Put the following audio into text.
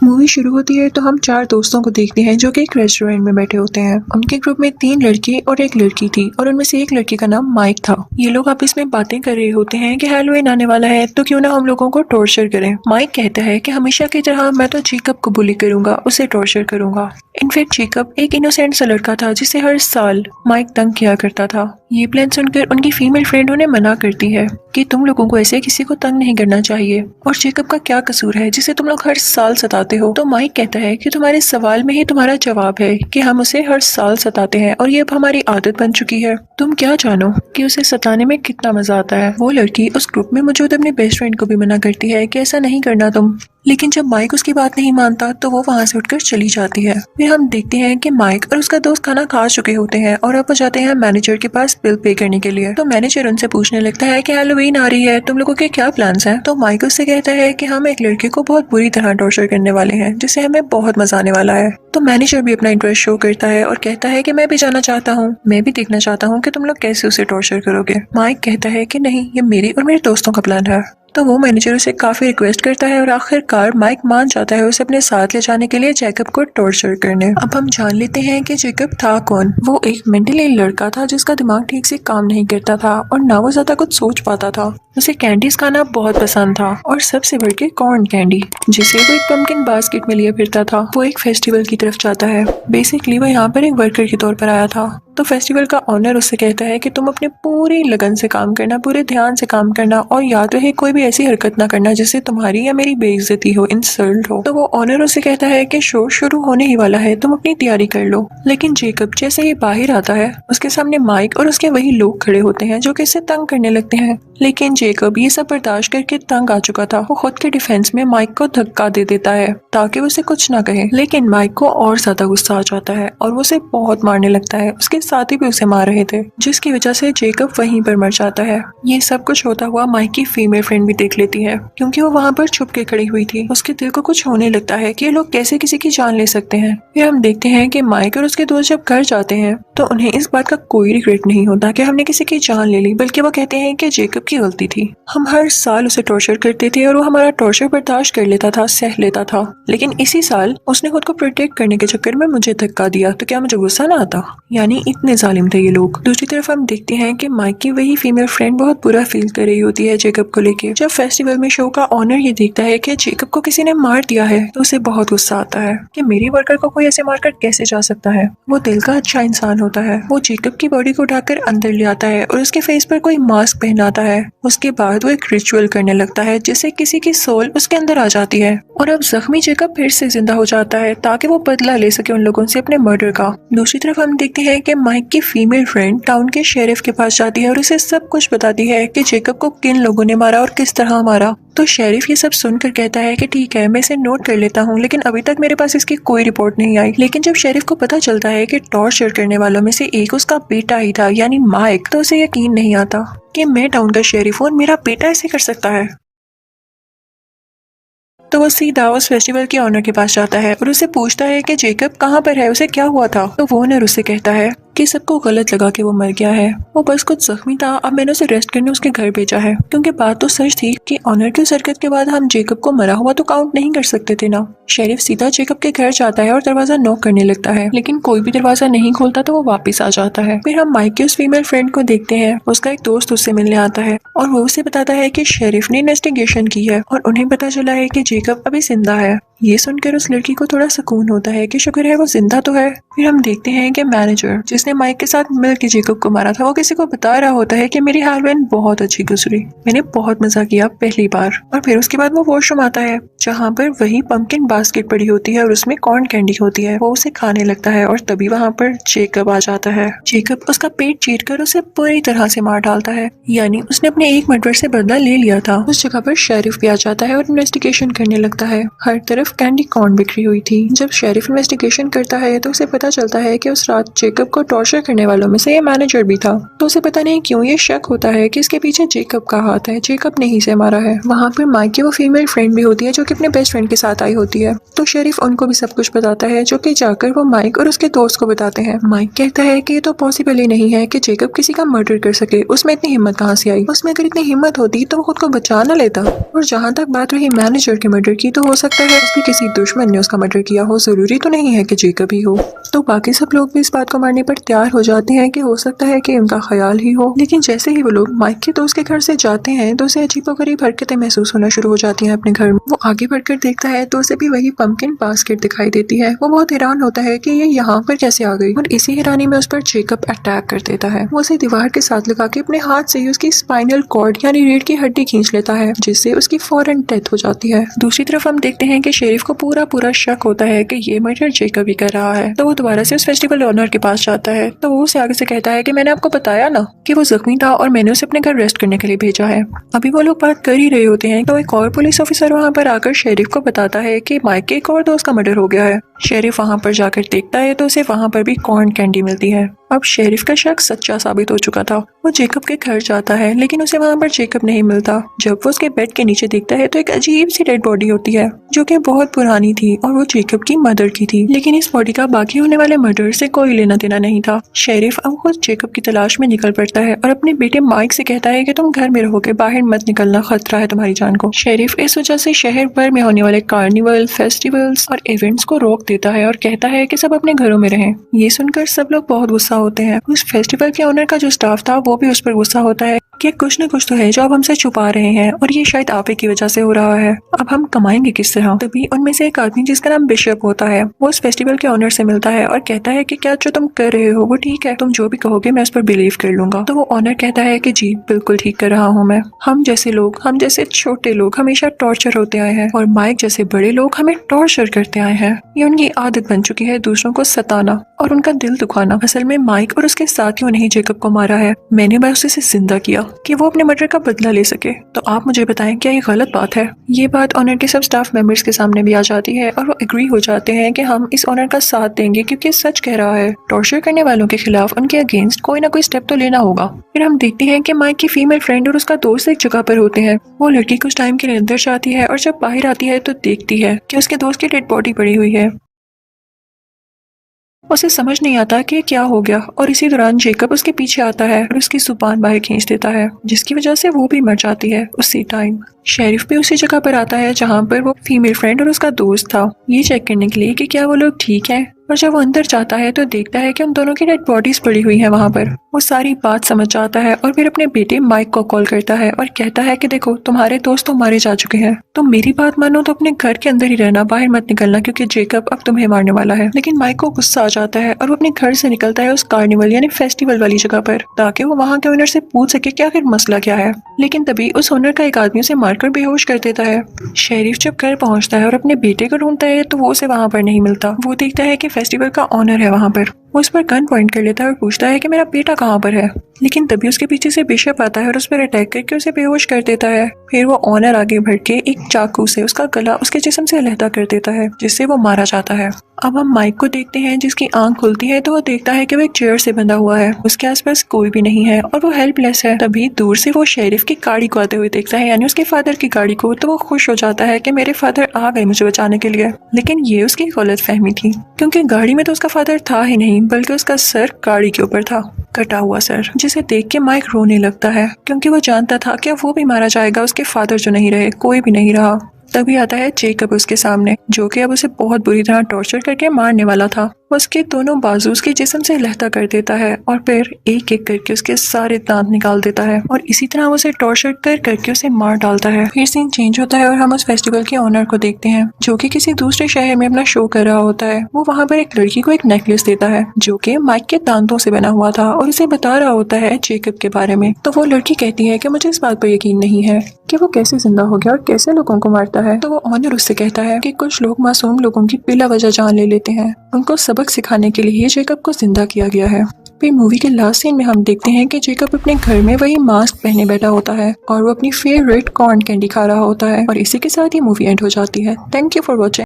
Movie शुरू होती है तो हम चार दोस्तों को देखते हैं जो कि एक रेस्टोरेंट में बैठे होते हैं। उनके ग्रुप में तीन लड़के और एक लड़की थी और उनमें से एक लड़के का नाम माइक था। ये लोग आपस में बातें कर रहे होते हैं कि हैलोवीन आने वाला है तो क्यों ना हम लोगों को टॉर्चर करें। माइक कहता है कि हमेशा की तरह मैं तो जेकब को बुली करूंगा, उसे टॉर्चर करूंगा। इनफैक्ट जेकब एक इनोसेंट सा लड़का था जिसे हर साल माइक तंग किया करता था। ये प्लान सुनकर उनकी फीमेल फ्रेंड उन्हें मना करती है कि तुम लोगों को ऐसे किसी को तंग नहीं करना चाहिए और जेकब का क्या कसूर है जिसे तुम लोग हर साल सताते हो। तो माइक कहता है कि तुम्हारे सवाल में ही तुम्हारा जवाब है कि हम उसे हर साल सताते हैं और ये अब हमारी आदत बन चुकी है। तुम क्या जानो कि उसे सताने में कितना मजा आता है। वो लड़की उस ग्रुप में मौजूद अपने बेस्ट फ्रेंड को भी मना करती है कि ऐसा नहीं करना तुम, लेकिन जब माइक उसकी बात नहीं मानता तो वो वहाँ से उठकर चली जाती है। फिर हम देखते हैं कि माइक और उसका दोस्त खाना खा चुके होते हैं और अब वो जाते हैं मैनेजर के पास बिल पे करने के लिए। तो मैनेजर उनसे पूछने लगता है कि हैलोवीन आ रही है, तुम लोगों के क्या प्लान्स हैं। तो माइक उससे कहता है कि हम एक लड़के को बहुत बुरी तरह टॉर्चर करने वाले हैं जिससे हमें बहुत मजा आने वाला है। तो मैनेजर भी अपना इंटरेस्ट शो करता है और कहता है कि मैं भी जाना चाहता हूँ, मैं भी देखना चाहता हूँ कि तुम लोग कैसे उसे टॉर्चर करोगे। माइक कहता है कि नहीं, ये मेरी और मेरे दोस्तों का प्लान है। तो वो मैनेजर उसे काफी रिक्वेस्ट करता है और आखिरकार माइक मान जाता है उसे अपने साथ ले जाने के लिए जेकब को टॉर्चर करने। अब हम जान लेते हैं कि जेकब था कौन। वो एक मेंटली लड़का था जिसका दिमाग ठीक से काम नहीं करता था और ना वो ज्यादा कुछ सोच पाता था। उसे कैंडीज खाना बहुत पसंद था और सबसे बढ़ के कॉर्न कैंडी, जिसे वो एक पम्पकिन बास्केट में लिए फिरता था। वो एक फेस्टिवल की तरफ जाता है। बेसिकली वो यहाँ पर एक वर्कर के तौर पर आया था। तो फेस्टिवल का ऑनर उससे कहता है कि तुम अपने पूरी लगन से काम करना, पूरे ध्यान से काम करना और याद रहे कोई भी ऐसी हरकत ना करना जिससे तुम्हारी या मेरी बेइज्जती हो, इंसल्ट हो। तो वो ऑनर उससे कहता है कि शो शुरू होने ही वाला है, तुम अपनी तैयारी कर लो। लेकिन जेकब जैसे ही बाहर आता है उसके सामने माइक और उसके वही लोग खड़े होते हैं जो कि इसे तंग करने लगते हैं। लेकिन जेकब ये सब बर्दाश्त करके तंग आ चुका था। वो खुद के डिफेंस में माइक को धक्का दे देता है ताकि वो उसे कुछ ना कहे। लेकिन माइक को और ज्यादा गुस्सा आ जाता है और वो उसे बहुत मारने लगता है। उसके साथी भी उसे मार रहे थे जिसकी वजह से जेकब वहीं पर मर जाता है। ये सब कुछ होता हुआ माइक की फीमेल फ्रेंड भी देख लेती है क्योंकि वो वहाँ पर छुप के खड़ी हुई थी। उसके दिल को कुछ होने लगता है कि ये लोग कैसे किसी की जान ले सकते हैं। फिर हम देखते हैं कि माइक और उसके दोस्त जब घर जाते हैं तो उन्हें इस बात का कोई रिग्रेट नहीं होता कि हमने किसी की जान ले ली, बल्कि वो कहते हैं कि जेकब की गलती थी। हम हर साल उसे टॉर्चर करते थे और वो हमारा टॉर्चर बर्दाश्त कर लेता था, सह लेता था, लेकिन इसी साल उसने खुद को प्रोटेक्ट करने के चक्कर में मुझे धक्का दिया तो क्या मुझे गुस्सा ना आता। यानी इतने जालिम थे ये लोग। दूसरी तरफ हम देखते हैं कि माइक की वही फीमेल फ्रेंड बहुत बुरा फील कर रही होती है जेकब को लेके। जब फेस्टिवल में शो का ऑनर ये देखता है कि जेकब को किसी ने मार दिया है तो उसे बहुत गुस्सा आता है कि मेरी वर्कर को कोई ऐसे मारकर कैसे जा सकता है। वो दिल का अच्छा इंसान होता है। वो जेकब की बॉडी को उठाकर अंदर ले आता है और उसके फेस पर कोई मास्क पहनाता है। उसके बाद वो एक रिचुअल करने लगता है जिससे किसी की सोल उसके अंदर आ जाती है और अब जख्मी जेकब फिर से जिंदा हो जाता है ताकि वो बदला ले सके उन लोगों से अपने मर्डर का। दूसरी तरफ हम देखते हैं कि माइक की फीमेल फ्रेंड टाउन के शेरिफ के पास जाती है और उसे सब कुछ बताती है कि जेकब को किन लोगों ने मारा और किस तरह मारा। तो शेरिफ ये सब सुनकर कहता है कि ठीक है, मैं इसे नोट कर लेता हूँ, लेकिन अभी तक मेरे पास इसकी कोई रिपोर्ट नहीं आई। लेकिन जब शेरिफ को पता चलता है कि टॉर्चर करने वालों में से एक उसका बेटा ही था यानी माइक, तो उसे यकीन नहीं आता कि मैं टाउन का शेरिफ हूँ और मेरा बेटा ऐसे कर सकता है। तो वो सीधा उस फेस्टिवल के ऑनर के पास जाता है और उससे पूछता है कि जेकब कहाँ पर है, उसे क्या हुआ था। तो वो ऑनर उससे कहता है कि सबको गलत लगा कि वो मर गया है, वो बस कुछ जख्मी था, अब मैंने उसे रेस्ट करने उसके घर भेजा है। क्योंकि बात तो सच थी कि ऑनर की उस हरकत के बाद हम जेकब को मरा हुआ तो काउंट नहीं कर सकते थे ना। शेरिफ सीधा जेकब के घर जाता है और दरवाजा नॉक करने लगता है, लेकिन कोई भी दरवाजा नहीं खोलता तो वो वापस आ जाता है। फिर हम माइक की उस फीमेल फ्रेंड को देखते हैं। उसका एक दोस्त उससे मिलने आता है और वो उसे बताता है कि शेरिफ ने इन्वेस्टिगेशन की है और उन्हें पता चला है कि जेकब अभी जिंदा है। ये सुनकर उस लड़की को थोड़ा सुकून होता है कि शुक्र है वो जिंदा तो है। फिर हम देखते हैं कि मैनेजर जिसने माइक के साथ मिलकर जेकब को मारा था वो किसी को बता रहा होता है कि मेरी हैलोवीन बहुत अच्छी गुजरी, मैंने बहुत मजा किया पहली बार। और फिर उसके बाद वो वॉशरूम आता है जहाँ पर वही पम्पकिन बास्केट पड़ी होती है और उसमें कॉर्न कैंडी होती है। वो उसे खाने लगता है और तभी वहाँ पर जेकब आ जाता है। जेकब उसका पेट चीर कर उसे पूरी तरह से मार डालता है, यानी उसने अपने एक मर्डर से बदला ले लिया था। उस जगह पर शेरिफ भी आ जाता है और इन्वेस्टिगेशन करने लगता है। हर तरफ कैंडी कॉर्न बिखरी हुई थी। जब शेरिफ इन्वेस्टिगेशन करता है तो उसे पता चलता है कि उस रात जेकब को टॉर्चर करने वालों में से ये मैनेजर भी था। तो उसे पता नहीं क्यों ये शक होता है कि इसके पीछे जेकब का हाथ है, जेकब ने ही इसे मारा है। वहाँ पर माइक की वो फीमेल फ्रेंड भी होती है जो कि अपने बेस्ट फ्रेंड के साथ आई होती है। तो शेरिफ उनको भी सब कुछ बताता है जो कि जाकर वो माइक और उसके दोस्त को बताते हैं। माइक कहता है कि ये तो पॉसिबल ही नहीं है कि जेकब किसी का मर्डर कर सके, उसमें इतनी हिम्मत कहाँ से आई। उसमें अगर इतनी हिम्मत होती तो वो खुद को बचा ना लेता। और जहाँ तक बात रही मैनेजर के मर्डर की, तो हो सकता है उसकी कि किसी दुश्मन ने उसका मर्डर किया हो, जरूरी तो नहीं है कि जेकब ही हो। तो बाकी सब लोग भी इस बात को मानने पर तैयार हो जाते हैं कि हो सकता है कि उनका ख्याल ही हो। लेकिन जैसे ही वो लोग माइक के दोस्त के घर से जाते हैं तो उसे अजीबोगरीब हरकतें महसूस होना शुरू हो जाती हैं अपने घर में। वो आगे बढ़कर देखता है तो उसे भी वही पंपकिन बास्केट दिखाई देती है। वो बहुत हैरान होता है कि ये यहाँ पर कैसे आ गई, और इसी हैरानी में उस पर जेकब अटैक कर देता है। वो उसे दीवार के साथ लगा के अपने हाथ से ही उसकी स्पाइनल कॉर्ड यानी रीढ़ की हड्डी खींच लेता है, जिससे उसकी फौरन डेथ हो जाती है। दूसरी तरफ हम देखते हैं कि शेरिफ को पूरा शक होता है कि ये मर्डर जेकब ही कर रहा है। तो वो दोबारा से उस फेस्टिवल ओनर के पास जाता है। तो वो उसे आगे से कहता है कि मैंने आपको बताया ना कि वो जख्मी था और मैंने उसे अपने घर रेस्ट करने के लिए भेजा है। अभी वो लोग बात कर ही रहे होते हैं तो एक और पुलिस ऑफिसर वहाँ पर आकर शेरिफ को बताता है कि माइक के एक और दोस्त का मर्डर हो गया है। शेरिफ वहाँ पर जाकर देखता है तो उसे वहाँ पर भी कॉर्न कैंडी मिलती है। अब शेरिफ का शक सच्चा साबित हो चुका था। वो जेकब के घर जाता है लेकिन उसे वहाँ पर जेकब नहीं मिलता। जब वो उसके बेड के नीचे देखता है तो एक अजीब सी डेड बॉडी होती है जो कि बहुत पुरानी थी और वो जेकब की मदर की थी। लेकिन इस बॉडी का बाकी होने वाले मर्डर से कोई लेना देना नहीं था। शेरिफ अब खुद जेकब की तलाश में निकल पड़ता है और अपने बेटे माइक से कहता है कि तुम घर में रहोगे, बाहर मत निकलना, खतरा है तुम्हारी जान को। शेरिफ इस वजह से शहर भर में होने वाले कार्निवल, फेस्टिवल्स और इवेंट्स को रोक देता है और कहता है कि सब अपने घरों में रहें। ये सुनकर सब लोग बहुत गुस्सा होते हैं। उस फेस्टिवल के ओनर का जो स्टाफ था वो भी उस पर गुस्सा होता है कि कुछ न कुछ तो है जो आप हमसे छुपा रहे हैं और ये शायद आप ही की वजह से हो रहा है। अब हम कमाएंगे किस तरह? तभी उनमें से एक आदमी जिसका नाम बिशप होता है वो उस फेस्टिवल के ओनर से मिलता है और कहता है कि क्या जो तुम कर रहे हो वो ठीक है, तुम जो भी कहोगे मैं उस पर बिलीव कर लूंगा। तो वो ओनर कहता है कि जी बिल्कुल ठीक कर रहा हूँ मैं। हम जैसे लोग, हम जैसे छोटे लोग हमेशा टॉर्चर होते आए हैं और माइक जैसे बड़े लोग हमें टॉर्चर करते आए हैं। ये उनकी आदत बन चुकी है दूसरों को सताना और उनका दिल दुखाना। असल में माइक और उसके साथियों ने ही जेकब को मारा है। मैंने बस उसे जिंदा किया कि वो अपने मर्डर का बदला ले सके। तो आप मुझे बताएं क्या ये गलत बात है? ये बात ऑनर के सब स्टाफ मेंबर्स के सामने भी आ जाती है और वो एग्री हो जाते हैं कि हम इस ऑनर का साथ देंगे क्योंकि सच कह रहा है। टॉर्चर करने वालों के खिलाफ उनके अगेंस्ट कोई ना कोई स्टेप तो लेना होगा। फिर हम देखते हैं कि माइक की फीमेल फ्रेंड और उसका दोस्त एक जगह पर होते हैं। वो लड़की कुछ टाइम के लिए अंदर जाती है और जब बाहर आती है तो देखती है कि उसके दोस्त की डेड बॉडी पड़ी हुई है। उसे समझ नहीं आता कि क्या हो गया और इसी दौरान जेकब उसके पीछे आता है और उसकी जुबान बाहर खींच देता है, जिसकी वजह से वो भी मर जाती है उसी टाइम। शेरिफ भी उसी जगह पर आता है जहाँ पर वो फीमेल फ्रेंड और उसका दोस्त था, ये चेक करने के लिए कि क्या वो लोग ठीक है। और जब वो अंदर जाता है तो देखता है कि उन दोनों की डेड बॉडीज पड़ी हुई हैं वहाँ पर। वो सारी बात समझ जाता है और फिर अपने बेटे माइक को कॉल करता है और कहता है कि देखो तुम्हारे दोस्त तो मारे जा चुके हैं, तुम मेरी बात मानो तो अपने घर के अंदर ही रहना, बाहर मत निकलना क्योंकि जेकब अब तुम्हें मारने वाला है। लेकिन माइक को गुस्सा आ जाता है और वो अपने घर से निकलता है उस कार्निवल यानी फेस्टिवल वाली जगह पर ताकि वो वहाँ के ओनर से पूछ सके कि आखिर मसला क्या है। लेकिन तभी उस ओनर का एक आदमी उसे मारकर बेहोश कर देता है। शेरिफ जब घर पहुंचता है और अपने बेटे को ढूंढता है तो वो उसे वहाँ पर नहीं मिलता। वो देखता है कि फेस्टिवल का ऑनर है वहाँ पर। वो उस पर गन पॉइंट कर लेता है और पूछता है कि मेरा बेटा कहाँ पर है। लेकिन तभी उसके पीछे से बिशप आता है और उस पर अटैक करके उसे बेहोश कर देता है। फिर वो ऑनर आगे बढ़ के एक चाकू से उसका गला उसके जिस्म से अलहदा कर देता है, जिससे वो मारा जाता है। अब हम माइक को देखते हैं जिसकी आंख खुलती है तो वो देखता है कि वो एक चेयर से बंधा हुआ है, उसके आसपास कोई भी नहीं है और वो हेल्पलेस है। तभी दूर से वो शेरिफ की गाड़ी को आते हुए देखता है यानी उसके फादर की गाड़ी को। तो वो खुश हो जाता है कि मेरे फादर आ गए मुझे बचाने के लिए। लेकिन ये उसकी गलत फहमी थी क्योंकि गाड़ी में तो उसका फादर था ही नहीं बल्कि उसका सर गाड़ी के ऊपर था, कटा हुआ सर, जिसे देख के माइक रोने लगता है क्योंकि वो जानता था कि वो भी मारा जाएगा, उसके फादर जो नहीं रहे, कोई भी नहीं रहा। तभी आता है जेकब उसके सामने जो कि अब उसे बहुत बुरी तरह टॉर्चर करके मारने वाला था। वो उसके दोनों बाजू उसके जिस्म से लहता कर देता है और फिर एक एक करके उसके सारे दांत निकाल देता है और इसी तरह उसे टॉर्चर कर करके उसे मार डालता है। फिर सीन चेंज होता है और हम उस फेस्टिवल के ओनर को देखते हैं जो कि किसी दूसरे शहर में अपना शो कर रहा होता है। वो वहाँ पर एक लड़की को एक नेकलेस देता है जो कि माइक के दांतों से बना हुआ था और उसे बता रहा होता है जेकब के बारे में। तो वो लड़की कहती है कि मुझे इस बात पर यकीन नहीं है कि वो कैसे जिंदा हो गया और कैसे लोगों को मारता है। तो वो ऑनर उससे कहता है कि कुछ लोग मासूम लोगों की बिला वजह जान ले लेते हैं, उनको सबक सिखाने के लिए जेकब को जिंदा किया गया है। फिर मूवी के लास्ट सीन में हम देखते हैं कि जेकब अपने घर में वही मास्क पहने बैठा होता है और वो अपनी फेवरेट कॉर्न कैंडी खा रहा होता है और इसी के साथ ही मूवी एंड हो जाती है। Thank you for watching.